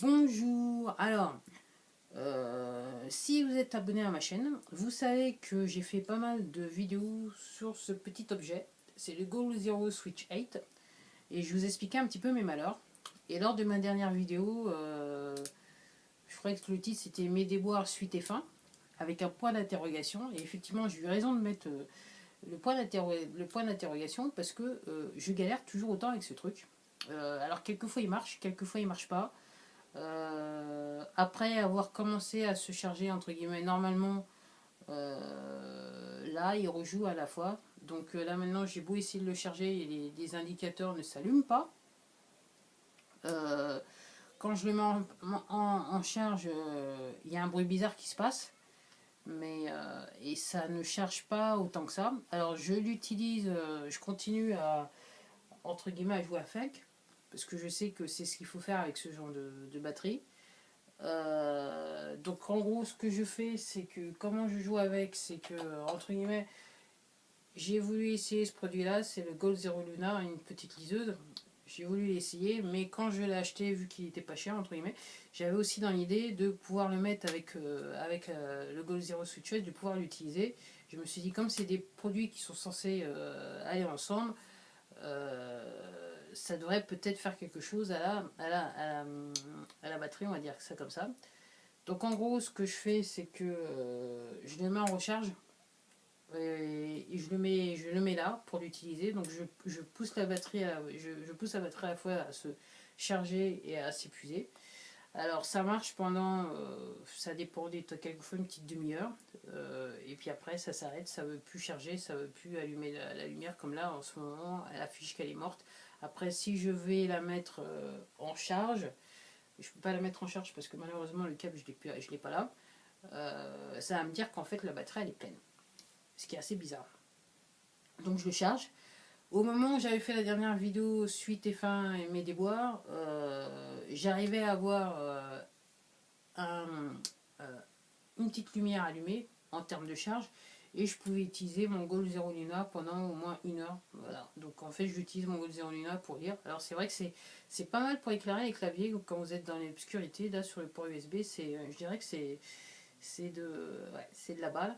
Bonjour, alors si vous êtes abonné à ma chaîne, vous savez que j'ai fait pas mal de vidéos sur ce petit objet. C'est le Goal Zero Switch 8 et je vous expliquais un petit peu mes malheurs. Et lors de ma dernière vidéo, je crois que le titre c'était Mes déboires suite et fin avec un point d'interrogation. Et effectivement, j'ai eu raison de mettre le point d'interrogation parce que je galère toujours autant avec ce truc. Alors quelquefois il marche pas. Après avoir commencé à se charger entre guillemets normalement, là il rejoue à la fois. Donc là maintenant j'ai beau essayer de le charger et les indicateurs ne s'allument pas. Euh, Quand je le mets en charge, il y a un bruit bizarre qui se passe. Et ça ne charge pas autant que ça. Alors je l'utilise, je continue à entre guillemets à jouer avec parce que je sais que c'est ce qu'il faut faire avec ce genre de batterie. Donc en gros ce que je fais c'est que comment je joue avec c'est que entre guillemets j'ai voulu essayer ce produit là, c'est le Gold Zero Luna, une petite liseuse. J'ai voulu l'essayer mais quand je l'ai acheté vu qu'il était pas cher entre guillemets, j'avais aussi dans l'idée de pouvoir le mettre avec le Gold Zero Switch, de pouvoir l'utiliser. Je me suis dit comme c'est des produits qui sont censés aller ensemble, ça devrait peut-être faire quelque chose à la batterie, on va dire ça comme ça. Donc en gros, ce que je fais, c'est que je le mets en recharge et je le mets là pour l'utiliser. Donc je pousse la batterie je pousse la batterie à la fois à se charger et à s'épuiser. Alors ça marche pendant, ça dépend des quelquefois une petite demi-heure. Et puis après ça s'arrête, ça veut plus charger, ça veut plus allumer la lumière comme là en ce moment, elle affiche qu'elle est morte. Après si je vais la mettre en charge, je ne peux pas la mettre en charge parce que malheureusement le câble je l'ai pas là. Ça va me dire qu'en fait la batterie elle est pleine. Ce qui est assez bizarre. Donc je le charge. Au moment où j'avais fait la dernière vidéo suite et fin et mes déboires, j'arrivais à avoir un, euh, une petite lumière allumée en termes de charge et je pouvais utiliser mon Goal Zero Luna pendant au moins une heure. Voilà. Donc en fait j'utilise mon Goal Zero Luna pour lire. Alors c'est vrai que c'est pas mal pour éclairer les claviers quand vous êtes dans l'obscurité. Là sur le port USB, je dirais que c'est de la balle.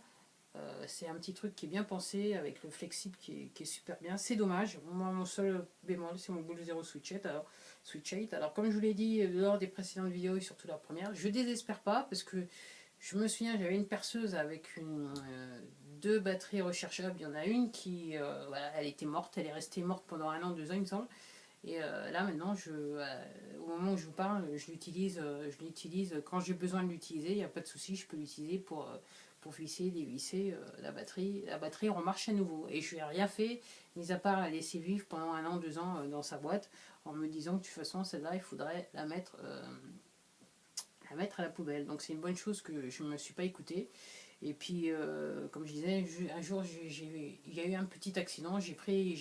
C'est un petit truc qui est bien pensé avec le flexible qui est super bien. C'est dommage. Moi, mon seul bémol, c'est mon Goal Zero Switch 8. Alors, comme je vous l'ai dit lors des précédentes vidéos et surtout la première, je désespère pas parce que je me souviens, j'avais une perceuse avec deux batteries rechargeables. Il y en a une qui, voilà, elle était morte. Elle est restée morte pendant un an, 2 ans, il me semble. Et là maintenant, au moment où je vous parle, je l'utilise quand j'ai besoin de l'utiliser. Il n'y a pas de souci, je peux l'utiliser pour visser, dévisser la batterie. La batterie remarche à nouveau. Et je n'ai rien fait, mis à part la laisser vivre pendant un an, 2 ans dans sa boîte, en me disant que de toute façon, celle-là, il faudrait la mettre à la poubelle. Donc c'est une bonne chose que je ne me suis pas écoutée. Et puis, comme je disais, un jour, il y a eu un petit accident, j'ai pris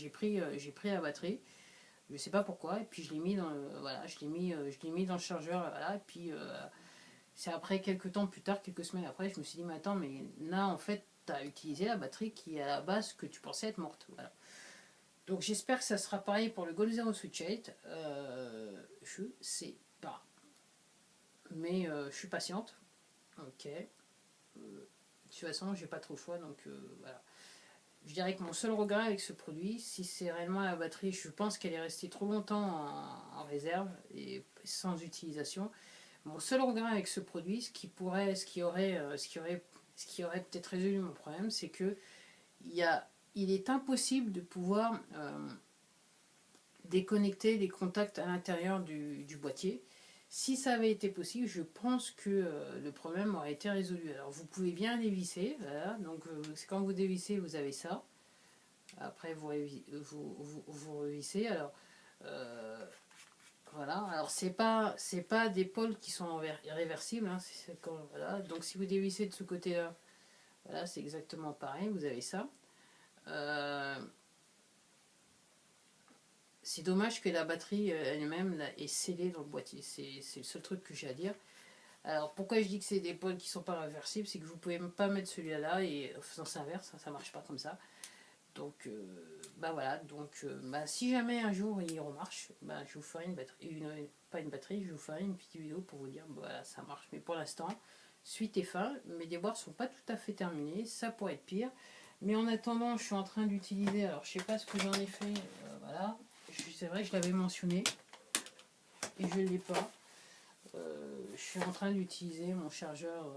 la batterie. Je sais pas pourquoi, et puis je l'ai mis dans voilà, je l'ai mis dans le chargeur, voilà, et puis c'est après quelques temps plus tard, quelques semaines après, je me suis dit mais attends, mais là en fait tu as utilisé la batterie qui est à la base que tu pensais être morte, voilà. Donc j'espère que ça sera pareil pour le Goal Zero Switch 8, je sais pas, mais je suis patiente, ok. De toute façon j'ai pas trop le choix, donc voilà. Je dirais que mon seul regret avec ce produit, si c'est réellement la batterie, je pense qu'elle est restée trop longtemps en réserve et sans utilisation. Mon seul regret avec ce produit, ce qui aurait peut-être résolu mon problème, c'est que il est impossible de pouvoir déconnecter les contacts à l'intérieur du boîtier. Si ça avait été possible, je pense que le problème aurait été résolu. Alors vous pouvez bien dévisser, voilà. Donc quand vous dévissez, vous avez ça. Après vous revissez. Alors voilà. Alors c'est pas des pôles qui sont réversibles. Hein. Voilà. Donc si vous dévissez de ce côté-là, voilà, c'est exactement pareil. Vous avez ça. Euh, c'est dommage que la batterie elle-même là, est scellée dans le boîtier. C'est le seul truc que j'ai à dire. Alors pourquoi je dis que c'est des pôles qui sont pas réversibles, c'est que vous pouvez pas mettre celui-là et en faisant ça inverse, ça marche pas comme ça. Donc, bah voilà, donc bah, si jamais un jour il remarche, bah, je vous ferai une batterie, pas une batterie, je vous ferai une petite vidéo pour vous dire, bah, voilà, ça marche. Mais pour l'instant, suite et fin, mes déboires sont pas tout à fait terminés, ça pourrait être pire. Mais en attendant, je suis en train d'utiliser, alors je sais pas ce que j'en ai fait, voilà, c'est vrai que je l'avais mentionné, et je ne l'ai pas. Je suis en train d'utiliser mon chargeur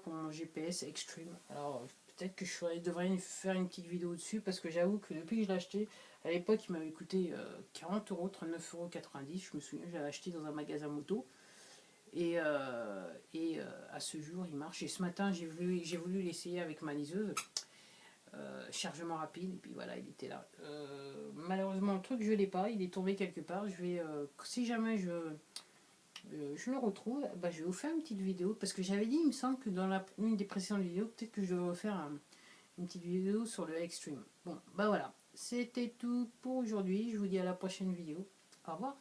pour mon GPS Extreme. Alors peut-être que je devrais faire une petite vidéo dessus parce que j'avoue que depuis que je l'ai acheté, à l'époque il m'avait coûté 40 euros, 39,90 €. Je me souviens, je l'avais acheté dans un magasin moto. Et à ce jour il marche. Et ce matin j'ai voulu l'essayer avec ma liseuse. Chargement rapide, et puis voilà, il était là. Malheureusement le truc je l'ai pas, il est tombé quelque part. Si jamais je le retrouve, bah, je vais vous faire une petite vidéo parce que j'avais dit, il me semble que dans une des précédentes vidéos, peut-être que je devrais faire une petite vidéo sur le Extreme. Bon, bah voilà, c'était tout pour aujourd'hui. Je vous dis à la prochaine vidéo. Au revoir.